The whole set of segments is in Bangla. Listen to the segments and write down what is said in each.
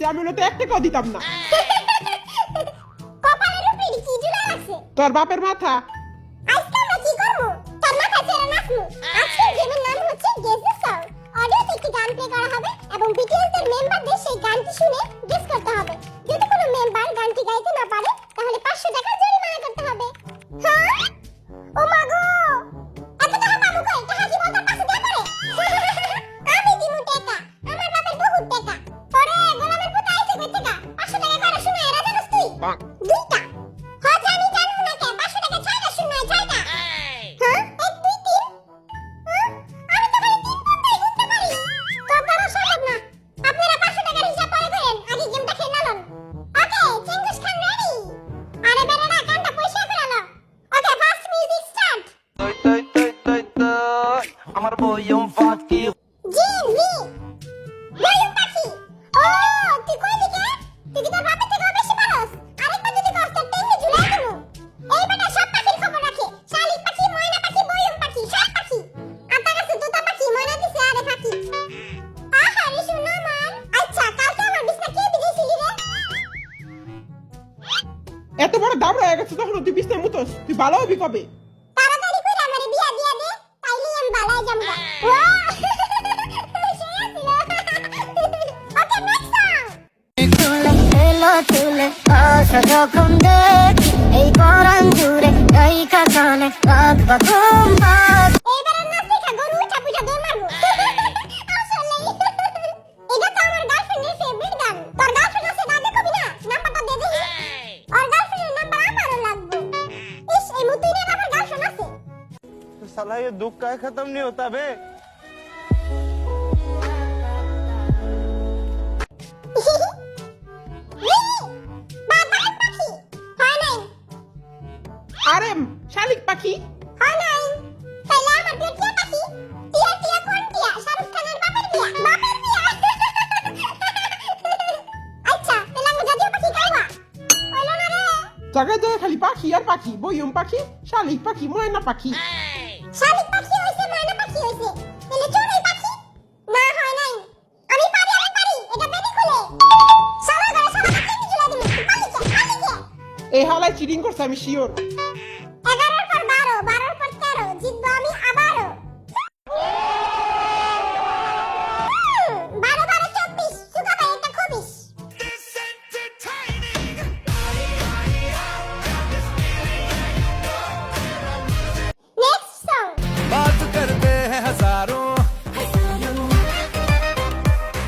আমি ওটা 1 টাকাও দিতাম না। কপালের উপরে কি ঝুলা আছে? তোর বাপের মাথা। আজকে আমরা কি করব? তোর মাথা ছেড়ে নাচবো। আজকের গেমের নাম হচ্ছে গেস দ্য সং। অডিওতে একটি গান প্লে করা হবে এবং বিটিএস এর মেম্বারদের সেই গানটি শুনে গেস করতে হবে। যদি কোনো মেম্বার গানটি গাইতে না পারে তাহলে 500 টাকা জরিমানা করতে হবে। হ্যাঁ? ও মা গো! এত টাকা পাবো কই? টাকা কি বলতে পাশে দিয়ে করে? আমি দিমু টাকা। আমার বাপের বহুত টাকা। পরে গোলামের পুত আইছে কই টাকা? 500 টাকা করে শুনে এরা জানোস তুই? দুইটা। হ্যাঁ জানি জানো না কে? 500 টাকা ছয়টা শুনে ছয়টা। হ্যাঁ? 1 2 3 আমি তো খালি 3 পর্দায় গুনতে পারি। তো করা সম্ভব না। আপনারা 500 টাকার হিসাব পরে করেন। আগে গেমটা খেলে নালন। ওকে, চেঙ্গুস খান রেডি। আরে বেরেরা গানটা পয়সা করে নাও। ওকে, ফার্স্ট মিউজিক স্টার্ট। আমার বয়ম ফাঁকি জি জি। বয়ম পাখি। ও, তুই কই দিকে? তুই কি তোর বাপের থেকে বেশি পারস? আরেকবার যদি কষ্ট টেনে ঝুলাই দেবো। এই বেটা সব পাখির খবর রাখে। শালিক পাখি, ময়না পাখি, বয়ম পাখি, সব পাখি। আতা গাছে তোতা পাখি, ময়না দিছে আরে পাখি। আহারে শোনো মান। আচ্ছা, কালকে আমার বিছনা কে বিদেছিলি রে? এত বড় দাবড়া হয়ে গেছে তখন তুই বিছনায় মুতোস। তুই ভালো হবি কবে? তাড়াতাড়ি করে আমারে বিয়া দিয়া দে, তাইলে আমি বালায় যামগা। ওয়া! ওকে, নেক্সট সং। তুলে এলো তুলে আশা যখন দেখি এই পরাণ জুড়ে এই কানে রাখবা ঘুম পাত এইবার আর নাচ দেখা গরু উঠা পুজা দৌড় মারবো। আসলে এটা তো আমার গার্লফ্রেন্ডের ফেভারিট গান। তোর গার্লফ্রেন্ড আছে দাদে কবি না? নাম্বারটা দে দেখি। ওর গার্লফ্রেন্ডের নাম্বার আমারও লাগবে। ইস, এই মুতুইনের আবার গার্লফ্রেন্ড আছে। साला ये दुख का खत्म नहीं होता बे বাদাম পাখি। হয় নাই। আরে শালিক পাখি। হয় নাই। তাইলে আমার প্রিয় টিয়া পাখি। টিয়া টিয়া কোন টিয়া? শাহরুখ খানের বাপের বিয়া। বাপের বিয়া। আচ্ছা, তাহলে আমি জাতীয় পাখি গাইবা। হইলো না রে। জায়গায় জায়গায় খালি পাখি আর পাখি, বয়ম পাখি, শালিক পাখি, ময়না পাখি। শালিক পাখি হইছে, ময়না পাখি হইছে। তাহলে চড়ুই পাখি? না, হয় নাই। আমি পারি। এটা বেনি খুলে। সারা ঘরে সারা পাখি ঝুলাই দিমু। পালি কে? এই হালায় চিটিং করছে আমি শিওর। 11 পর 12, 12 পর 13, জিতবো আমি আবারও। 12 12 24, সুগা ভাই একটা খবিস। Next song. बात करते हैं हजारों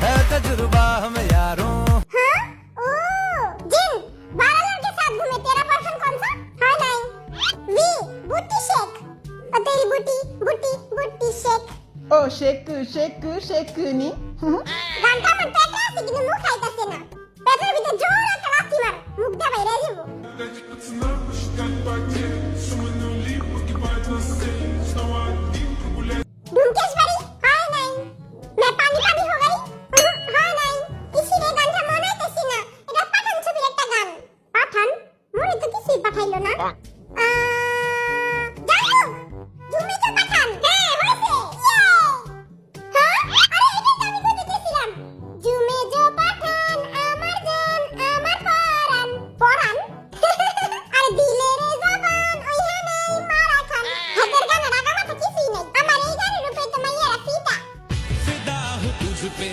है तजुर्बा हम यारों हाँ? ओ, जिन, 12 लोगों के साथ घूमे, तेरा पर्सन कौन सा? हाँ नहीं। वी, बूटी शेक। और तेरी बूटी शेक। ও শেক শেক শেক নি। গানটা আমার পেটে আছে কিন্তু মুখ খাইতাছে না। পেটের ভিতর জোর একটা লাথি মার, মুখ দিয়ে বাইরে যাবো। ढूंढकेश बारी? हाय नहीं। मैं पानी पानी हो गई? हाय नहीं। इसीलिए গানটা মনে হইতেছে না। এটা পাঠান ছবির একটা গান। পাঠান? মনে তো কিছুই পাঠাইলো না। জানো? তুমি তো পাঠান। হ্যাঁ, হয়েছে। ইয়ে! হ্যাঁ? আরে এটা তো আমি কইতে চেয়েছিলাম। জুমে জো পাঠান, আমার জান, আমার পরাণ। পরাণ? আরে দিলে রে জবান, ওইখানেই মারা খান। হাতের গানে রাগা মাথা কিছুই নেই। আমার এই গানের উপরে তো মাইয়ারা ফিদা। फिदा हूँ तुझ पे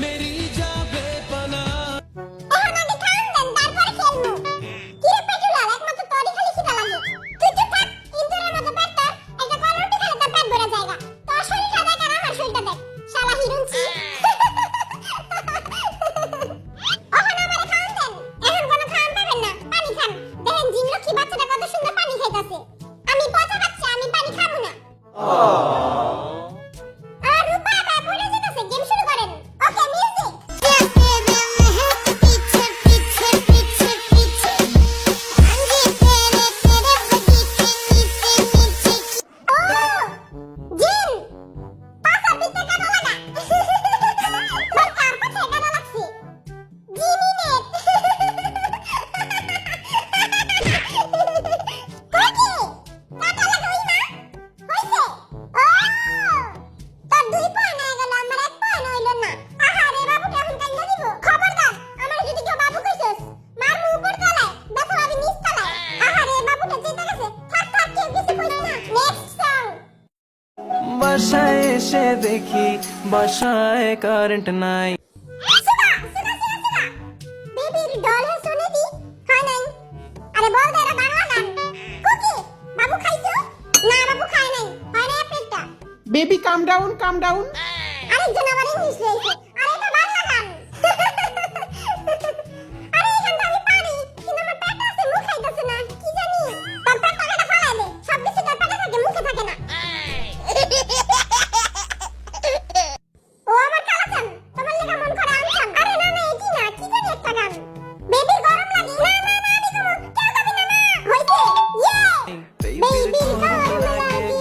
मेरी जा बेपनाह এখন আগে খান দেন, তারপরে খেলবো। কিরে পেটুলাল, একমাত্র তোরই খালি এসে দেখি বাসায় কারেন্ট নাই। সুগা সুগা সুগা সুগা বেবির ডল হে শুনে দি খায় নাই আরে বল দে এটা বাংলা গান কুকি বাবু খাইছো না বাবু খায় নাই হয় না পেটটা বেবি কাম ডাউন কাম ডাউন। আরেকজন আবার ইংলিশ লইছে আরে এটা বাংলা গান আরে এখানটা আমি পারি কিন্তু আমার পেট আছে মুখ খাইতেছে না কি জানি তোর পেট টাকাটা ফালাই দে সব কিছু তোর পেটে থাকে মুখে থাকে না ও আমার কালাচান তোমার লেখা মন করে আনছাম আরে না না এটি না কি জানি একটা গান বেবি গরম লাগে না না না আমি কমু কেউ যাবি না না হইছে ইয়ে বেবি গরম লাগে আমি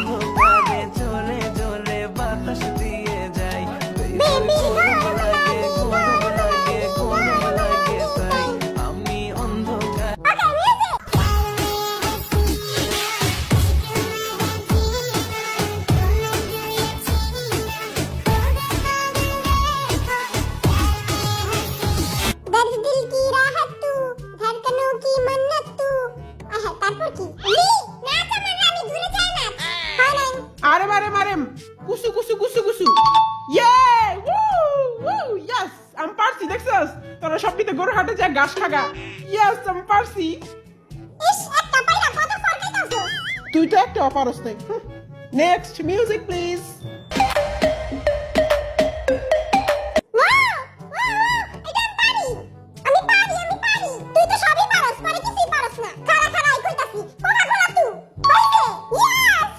অন্ধকারে চলে চলে বাতাস দিয়ে যাই। বেবি গরম লাগে তাই আমি অন্ধকার। ওকে মিউজিক दर्द दिल की राहत तू धड़कनों की मन्नत तू আহা তারপর কি লি নাচ আমার আমি দূরে যাই না হয় নাই আরে মারে মারেম কুসু কুসু কুসু কুসু ইয়ে উউ উউ ইয়েস আম পারছি দেখছস তোরা সবকিতে গরু হাটে যা ঘাস খাগা ইয়েস আম পারছি ইস একটা পাইরা কত ফরকাইতাছো তুই তো একটা অপারস নাই next music please wow wow এটা আমি পারি তুই তো সবই পারস পরে কিছুই পারস না খাড়া খাড়া আই কইতাছি কোকা কোলা তুই হইছে ইয়েস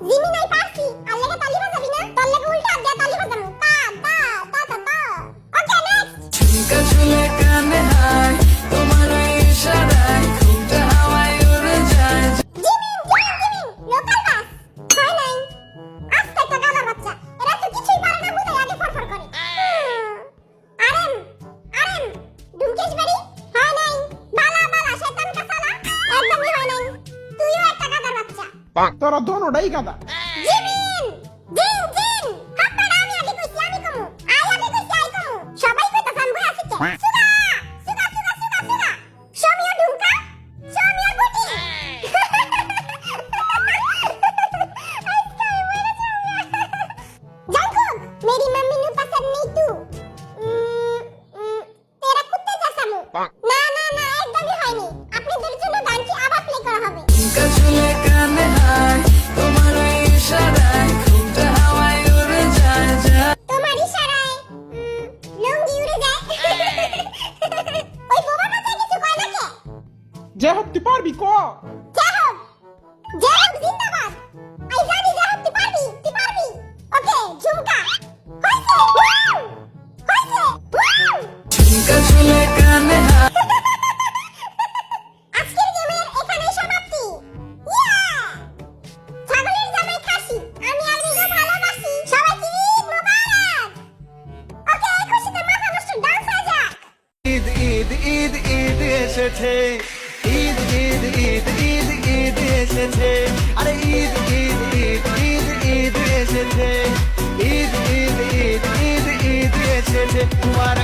জিমি নাই পারছি আর লেগে তালি বাজাবি না তোর লেগে উল্টা দিয়ে তালি বাজামু তা তা তা তা তা ওকে নেক্সট ঝুমকা ঝুলে কানে হায় তোমার ইশারায় ঘুমটা হাওয়ায় উড়ে যায়। জিমিন লোকাল বাস হয় নাই আস্তে একটা গাদার বাচ্চা এরা তো কিছুই পারে না বুঝে আগে ফরফর করে আরেম ডুমকেশবাড়ি হয় নাই বালা বালা শয়তান কা সালা একদমই হয় নাই তুইও একটা গাদার বাচ্চা তোরা দোনোটাই গাদা জিমিন জিন হাপ্পাড়া আমি আগে কইছি আমি কমু আই আগে কইছি আই কমু সবাই কইতা সামনে আছে কে সুগা শমিও ঢুমকা শমিও গুটি জাঙ্কুক मेरी मम्मी नु पसंद नहीं तू तेरा कुत्ते जैसा मुंह না না না একদমই হয়নি আপনাদের জন্য গানটি আবার প্লে করা হবে ঝুমকা ঝুলে কানে হায় তোমার ইশারায় ঘুমটা হাওয়ায় উড়ে যায় যায়। তোমার ইশারায় লুঙ্গি উড়ে যায় ওই বোবা মাথায় কিছু কয় না কে যে হোক তুই পারবি ক জয় হোক জিন্দাবাদ আই জানি জয় হোক তুই পারবি ওকে ঝুমকা হইছে ওয়াও ঝুমকা ঝুলে কানে হায় আজকের গেমের এখানেই সমাপ্তি ছাগলের জামাই খাসি আমি আলবিগো ভালোবাসি সবাইকে ঈদ মোবারক ওকে খুশিতে মাথা নষ্ট ডান্স হয়ে যাক ঈদ ঈদ ঈদ ঈদ এসেছে ঈদ ঈদ ঈদ ঈদ ঈদ এসেছে আরে ঈদ ঈদ ঈদ ঈদ ঈদ এসেছে ঈদ ঈদ ঈদ ঈদ ঈদ এসেছে তোমার